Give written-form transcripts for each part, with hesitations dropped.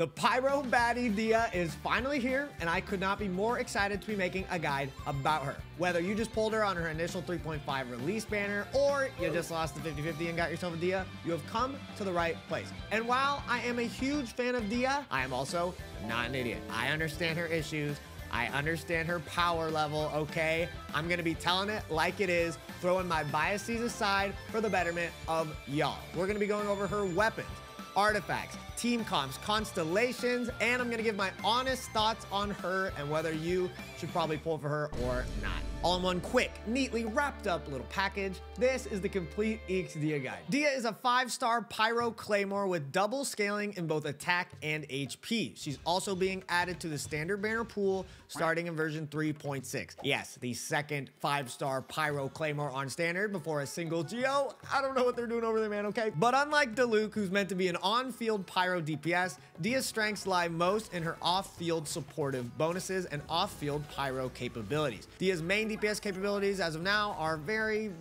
The Pyro Baddie Dia is finally here, and I could not be more excited to be making a guide about her. Whether you just pulled her on her initial 3.5 release banner, or you just lost the 50-50 and got yourself a Dia, you have come to the right place. And while I am a huge fan of Dia, I am also not an idiot. I understand her issues. I understand her power level, okay? I'm gonna be telling it like it is, throwing my biases aside for the betterment of y'all. We're gonna be going over her weapons, artifacts, team comps, constellations, and I'm gonna give my honest thoughts on her and whether you should probably pull for her or not. All in one quick, neatly wrapped up little package. This is the complete EEX Dia guide. Dia is a 5-star Pyro Claymore with double scaling in both attack and HP. She's also being added to the standard banner pool starting in version 3.6. Yes, the second 5-star Pyro Claymore on standard before a single Geo. I don't know what they're doing over there, man, okay? But unlike Diluc, who's meant to be an on-field Pyro DPS, Dia's strengths lie most in her off-field supportive bonuses and off-field Pyro capabilities. Dia's main DPS capabilities as of now are very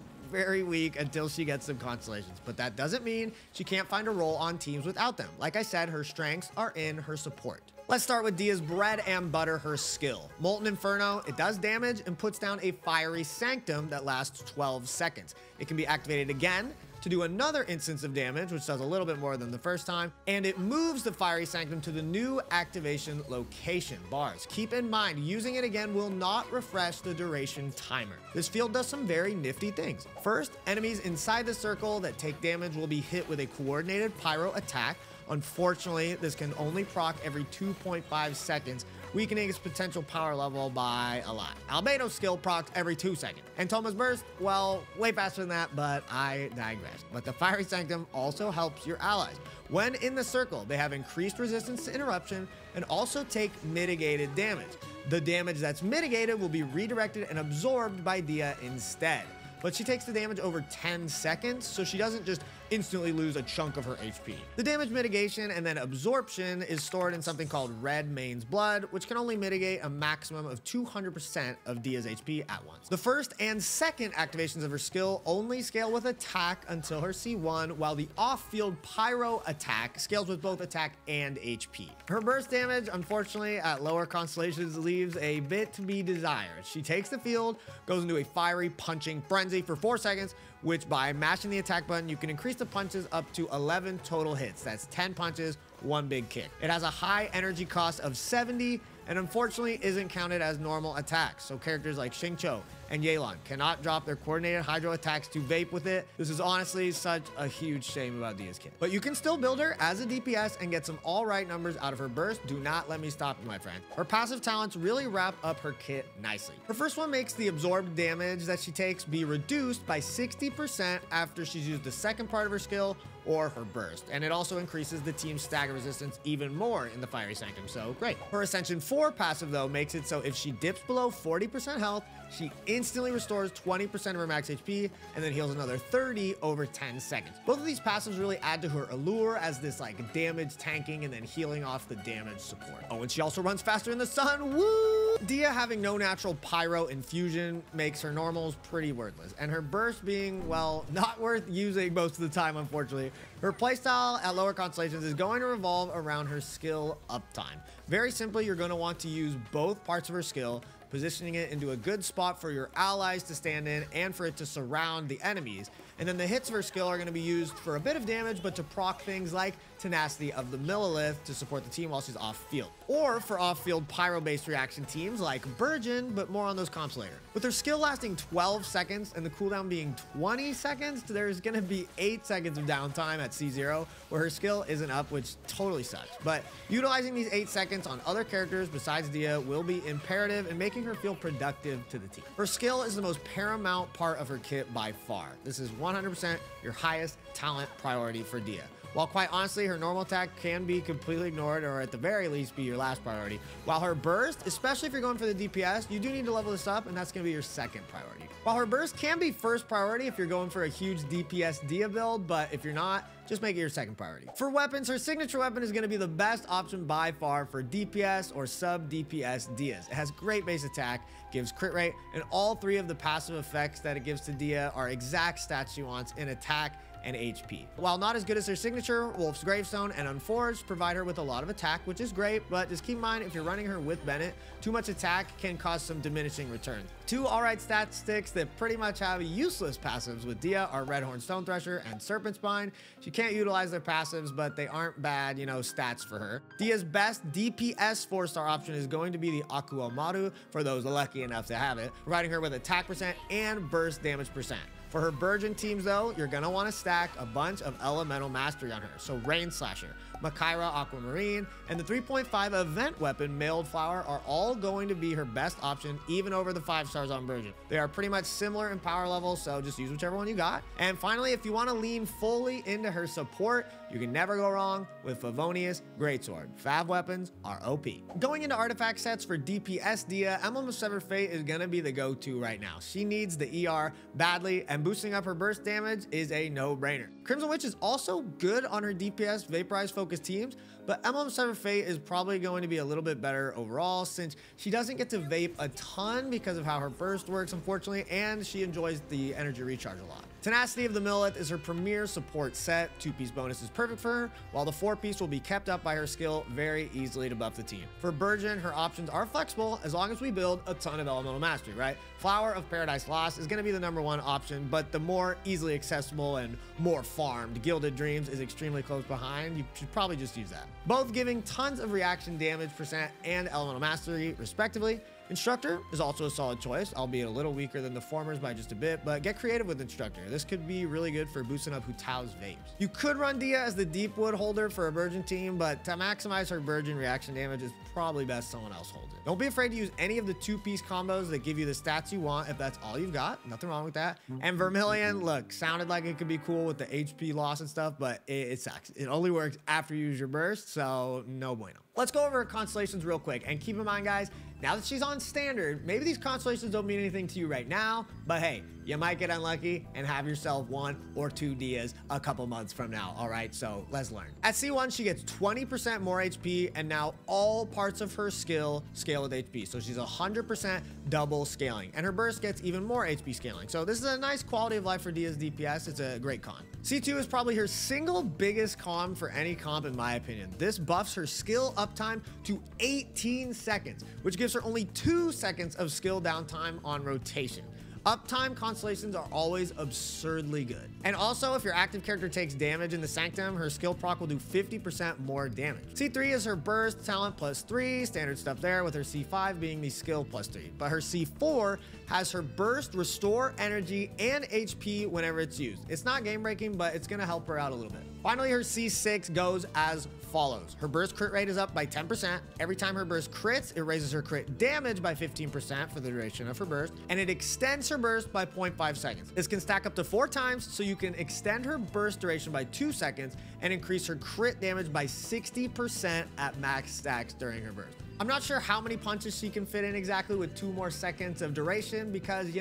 weak until she gets some constellations, but that doesn't mean she can't find a role on teams without them. Like I said, her strengths are in her support. Let's start with Dia's bread and butter, her skill. Molten Inferno, it does damage and puts down a fiery sanctum that lasts 12 seconds. It can be activated again to do another instance of damage, which does a little bit more than the first time, and it moves the fiery sanctum to the new activation location bars. Keep in mind, using it again will not refresh the duration timer. This field does some very nifty things. First, enemies inside the circle that take damage will be hit with a coordinated pyro attack. Unfortunately, this can only proc every 2.5 seconds, weakening its potential power level by a lot. Albedo's skill procs every 2 seconds. And Thoma's burst, well, way faster than that, but I digress. But the Fiery Sanctum also helps your allies. When in the circle, they have increased resistance to interruption and also take mitigated damage. The damage that's mitigated will be redirected and absorbed by Dia instead. But she takes the damage over 10 seconds, so she doesn't just instantly lose a chunk of her HP. The damage mitigation and then absorption is stored in something called Redmane's Blood, which can only mitigate a maximum of 200% of Dia's HP at once. The first and second activations of her skill only scale with attack until her C1, while the off-field Pyro attack scales with both attack and HP. Her burst damage, unfortunately, at lower constellations leaves a bit to be desired. She takes the field, goes into a fiery punching frenzy for 4 seconds, which by mashing the attack button, you can increase the punches up to 11 total hits. That's 10 punches, 1 big kick. It has a high energy cost of 70 and unfortunately isn't counted as normal attacks. So characters like Xingqiu and Yelan cannot drop their coordinated hydro attacks to vape with it. This is honestly such a huge shame about Dia's kit. But you can still build her as a DPS and get some all right numbers out of her burst. Do not let me stop you, my friend. Her passive talents really wrap up her kit nicely. Her first one makes the absorbed damage that she takes be reduced by 60% after she's used the second part of her skill or her burst, and it also increases the team's stagger resistance even more in the Fiery Sanctum, so great. Her Ascension 4 passive though makes it so if she dips below 40% health, she instantly restores 20% of her max HP and then heals another 30 over 10 seconds. Both of these passives really add to her allure as this like damage tanking and then healing off the damage support. Oh, and she also runs faster in the sun, woo! Dia having no natural pyro infusion makes her normals pretty worthless, and her burst being, well, not worth using most of the time, unfortunately. Her playstyle at lower constellations is going to revolve around her skill uptime. Very simply, you're going to want to use both parts of her skill, positioning it into a good spot for your allies to stand in and for it to surround the enemies. And then the hits of her skill are going to be used for a bit of damage, but to proc things like Tenacity of the Millilith to support the team while she's off field. Or for off-field pyro-based reaction teams like Burgeon, but more on those comps later. With her skill lasting 12 seconds and the cooldown being 20 seconds, there's going to be 8 seconds of downtime at C0 where her skill isn't up, which totally sucks. But utilizing these 8 seconds on other characters besides Dia will be imperative in making her feel productive to the team. Her skill is the most paramount part of her kit by far. This is 100% your highest talent priority for Dia. While quite honestly, her normal attack can be completely ignored or at the very least be your last priority. While her burst, especially if you're going for the DPS, you do need to level this up and that's going to be your second priority. While her burst can be first priority if you're going for a huge DPS Dia build, but if you're not, just make it your second priority. For weapons, her signature weapon is going to be the best option by far for DPS or sub DPS Dias. It has great base attack, gives crit rate, and all 3 of the passive effects that it gives to Dia are exact stats she wants in attack and HP. While not as good as her signature, Wolf's Gravestone and Unforged provide her with a lot of attack, which is great, but just keep in mind if you're running her with Bennett, too much attack can cause some diminishing returns. Two alright stat sticks that pretty much have useless passives with Dia are Redhorn Stone Thresher and Serpent Spine. She can't utilize their passives, but they aren't bad, stats for her. Dia's best DPS 4-star option is going to be the Aku Maru for those lucky enough to have it, providing her with attack percent and burst damage percent. For her Burgeon teams though, you're gonna wanna stack a bunch of elemental mastery on her. So Rain Slasher, Makaira Aquamarine, and the 3.5 event weapon Mailed Flower are all going to be her best option even over the 5 stars on Burgeon. They are pretty much similar in power level, so just use whichever one you got. And finally, if you wanna lean fully into her support, you can never go wrong with Favonius Greatsword. Fav weapons are OP. Going into artifact sets for DPS Dia, Emblem of Severed Fate is gonna be the go-to right now. She needs the ER badly, and boosting up her burst damage is a no-brainer. Crimson Witch is also good on her DPS Vaporize focused teams, but Emblem of Severed Fate is probably going to be a little bit better overall since she doesn't get to vape a ton because of how her burst works, unfortunately, and she enjoys the energy recharge a lot. Tenacity of the Millith is her premier support set. 2-piece bonus is perfect for her, while the 4-piece will be kept up by her skill very easily to buff the team. For Burgeon, her options are flexible as long as we build a ton of elemental mastery, right? Flower of Paradise Lost is going to be the #1 option, but the more easily accessible and more farmed Gilded Dreams is extremely close behind. You should probably just use that. Both giving tons of reaction damage percent and elemental mastery respectively. Instructor is also a solid choice, albeit a little weaker than the formers by just a bit, but get creative with Instructor. This could be really good for boosting up Hu Tao's vapes. You could run Dia as the Deepwood holder for a Burgeon team, but to maximize her Burgeon reaction damage, it's probably best someone else holds it. Don't be afraid to use any of the 2-piece combos that give you the stats you want if that's all you've got. Nothing wrong with that. And Vermilion, look, sounded like it could be cool with the HP loss and stuff, but it sucks. It only works after you use your burst, so no bueno. Let's go over her constellations real quick, and keep in mind, guys, now that she's on standard, maybe these constellations don't mean anything to you right now, but hey, you might get unlucky and have yourself 1 or 2 Dias a couple months from now, all right? So let's learn. At C1, she gets 20% more HP, and now all parts of her skill scale with HP. So she's 100% double scaling, and her burst gets even more HP scaling. So this is a nice quality of life for Dia's DPS. It's a great con. C2 is probably her single biggest con for any comp, in my opinion. This buffs her skill uptime to 18 seconds, which gives her only 2 seconds of skill downtime on rotation. Uptime constellations are always absurdly good. And also, if your active character takes damage in the Sanctum, her skill proc will do 50% more damage. C3 is her burst, talent +3, standard stuff there, with her C5 being the skill +3. But her C4 has her burst, restore energy, and HP whenever it's used. It's not game breaking, but it's gonna help her out a little bit. Finally, her C6 goes as follows. Her burst crit rate is up by 10%. Every time her burst crits, it raises her crit damage by 15% for the duration of her burst, and it extends her burst by 0.5 seconds. This can stack up to 4 times, so you can extend her burst duration by 2 seconds and increase her crit damage by 60% at max stacks during her burst. I'm not sure how many punches she can fit in exactly with 2 more seconds of duration because,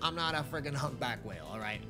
I'm not a friggin' humpback whale, all right?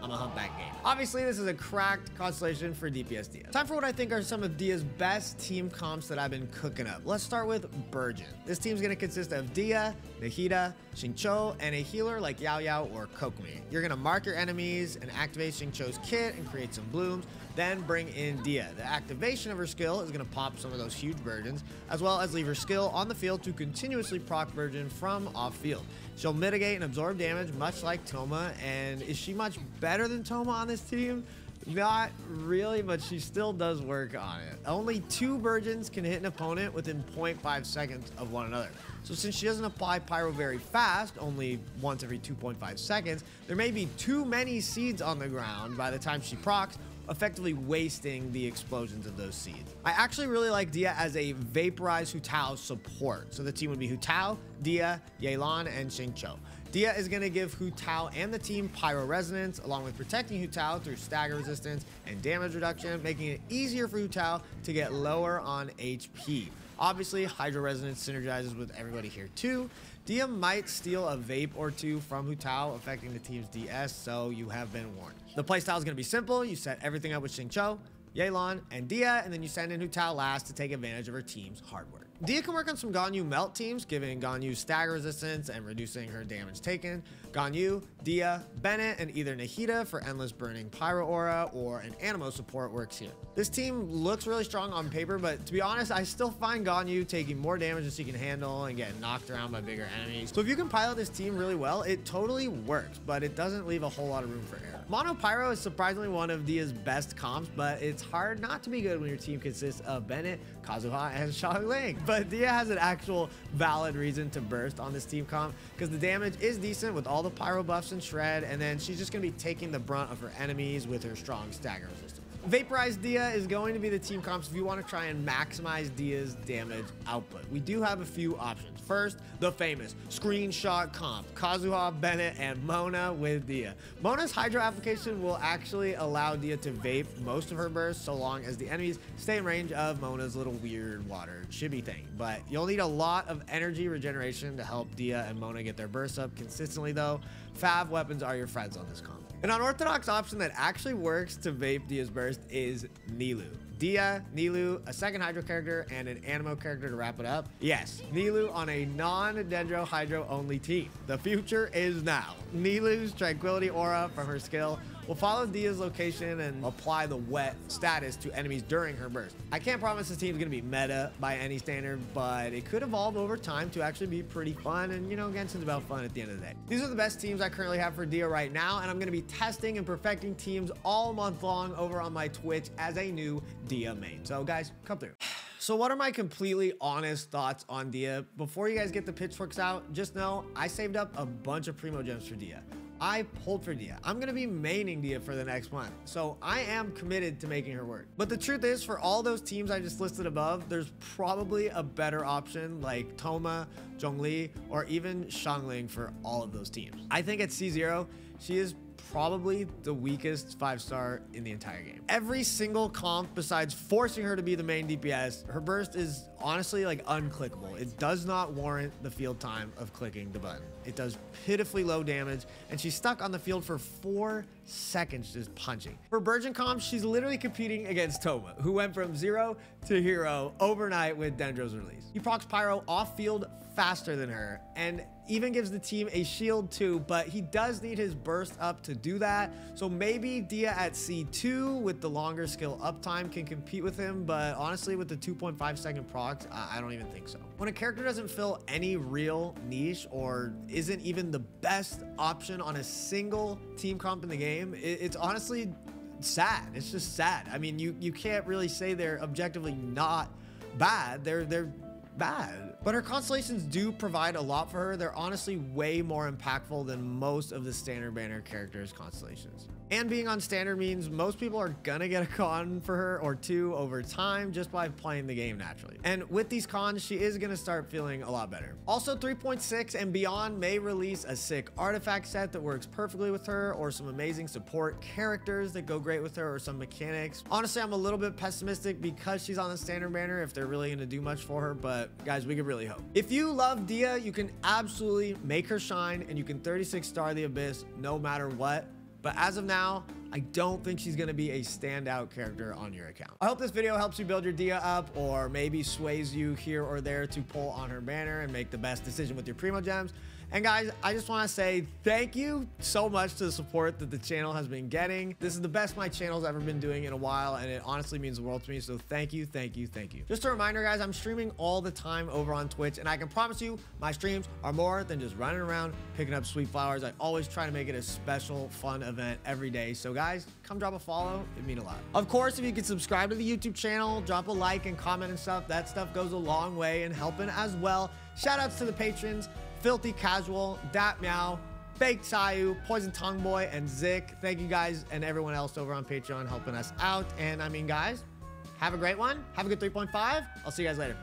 I'm a humpback game. Obviously, this is a cracked constellation for DPS Dia. Time for what I think are some of Dia's best team comps that I've been cooking up. Let's start with Burgeon. This team's gonna consist of Dia, Nahida, Xingqiu, and a healer like Yao Yao or Kokomi. You're gonna mark your enemies and activate Xingqiu's kit and create some blooms, then bring in Dia. The activation of her skill is gonna pop some of those huge Burgeons, as well as leave her skill on the field to continuously proc Burgeon from off field. She'll mitigate and absorb damage much like Thoma, and is she much better than Thoma on this team? Not really, but she still does work on it. Only 2 Burgeons can hit an opponent within 0.5 seconds of one another. So since she doesn't apply Pyro very fast, only once every 2.5 seconds, there may be too many seeds on the ground by the time she procs, effectively wasting the explosions of those seeds. I actually really like Dia as a Vaporize Hu Tao support. So the team would be Hu Tao, Dia, Yelan, and Xingqiu. Dia is going to give Hu Tao and the team Pyro Resonance, along with protecting Hu Tao through stagger resistance and damage reduction, making it easier for Hu Tao to get lower on HP. Obviously, Hydro Resonance synergizes with everybody here too. Dia might steal a vape or 2 from Hu Tao, affecting the team's DS, so you have been warned. The playstyle is going to be simple. You set everything up with Xingqiu, Yelan, and Dia, and then you send in Hu Tao last to take advantage of her team's hard work. Dia can work on some Ganyu melt teams, giving Ganyu stagger resistance and reducing her damage taken. Ganyu, Dia, Bennett, and either Nahida for endless burning pyro aura or an Anemo support works here. This team looks really strong on paper, but to be honest, I still find Ganyu taking more damage than she can handle and getting knocked around by bigger enemies. So if you can pilot this team really well, it totally works, but it doesn't leave a whole lot of room for error. Mono Pyro is surprisingly one of Dia's best comps, but it's hard not to be good when your team consists of Bennett, Kazuha, and Xiangling. But Dia has an actual valid reason to burst on this team comp because the damage is decent with all the pyro buffs and shred, and then she's just going to be taking the brunt of her enemies with her strong stagger resistance. Vaporized Dia is going to be the team comps if you want to try and maximize Dia's damage output. We do have a few options. First, the famous screenshot comp, Kazuha, Bennett, and Mona with Dia. Mona's Hydro application will actually allow Dia to vape most of her bursts so long as the enemies stay in range of Mona's little weird water chibi thing. But you'll need a lot of energy regeneration to help Dia and Mona get their bursts up consistently though. Fav weapons are your friends on this comp. An unorthodox option that actually works to vape Dia's burst is Nilou. Dia, Nilou, a second Hydro character, and an Anemo character to wrap it up. Yes, Nilou on a non-Dendro Hydro only team. The future is now. Nilou's Tranquility Aura from her skill will follow Dia's location and apply the wet status to enemies during her burst. I can't promise this team's gonna be meta by any standard, but it could evolve over time to actually be pretty fun, and you know, Genshin's about fun at the end of the day. These are the best teams I currently have for Dia right now, and I'm gonna be testing and perfecting teams all month long over on my Twitch as a new Dia main. So guys, come through. So what are my completely honest thoughts on Dia? Before you guys get the pitchforks out, just know I saved up a bunch of Primo Gems for Dia. I pulled for Dia. I'm gonna be maining Dia for the next month, so I am committed to making her work. But the truth is, for all those teams I just listed above, there's probably a better option like Thoma, Zhongli, or even Xiangling for all of those teams. I think at C0, she is probably the weakest 5-star in the entire game. Every single comp besides forcing her to be the main DPS, her burst is honestly like unclickable. It does not warrant the field time of clicking the button. It does pitifully low damage, and she's stuck on the field for 4 seconds just punching. For Burgeon comp, she's literally competing against Thoma, who went from 0 to hero overnight with Dendro's release. He procs Pyro off field faster than her and even gives the team a shield too, but he does need his burst up to do that. So maybe Dia at C2 with the longer skill uptime can compete with him, but honestly with the 2.5 second procs, I don't even think so. When a character doesn't fill any real niche or isn't even the best option on a single team comp in the game, it's honestly sad. It's just sad. I mean, you can't really say they're objectively not bad. They're bad. But her constellations do provide a lot for her. They're honestly way more impactful than most of the standard banner characters' constellations. And being on standard means most people are gonna get a con for her or two over time just by playing the game naturally. And with these cons, she is gonna start feeling a lot better. Also, 3.6 and beyond may release a sick artifact set that works perfectly with her, or some amazing support characters that go great with her, or some mechanics. Honestly, I'm a little bit pessimistic because she's on the standard banner if they're really gonna do much for her, but guys, we could really hope. If you love Dia, you can absolutely make her shine, and you can 36-star the Abyss no matter what. But as of now, I don't think she's gonna be a standout character on your account. I hope this video helps you build your Dia up, or maybe sways you here or there to pull on her banner and make the best decision with your Primo Gems. And guys, I just want to say thank you so much to the support that the channel has been getting. This is the best my channel's ever been doing in a while, and it honestly means the world to me. So thank you, thank you, thank you. Just a reminder, guys, I'm streaming all the time over on Twitch, and I can promise you my streams are more than just running around picking up sweet flowers. I always try to make it a special, fun event every day. So guys, come drop a follow. It'd mean a lot. Of course, if you could subscribe to the YouTube channel, drop a like and comment and stuff, that stuff goes a long way in helping as well. Shout outs to the patrons: Filthy Casual, Dat Meow, Baked Sayu, Poison Tongue Boy, and Zik. Thank you guys and everyone else over on Patreon helping us out. And I mean, guys, have a great one. Have a good 3.5. I'll see you guys later.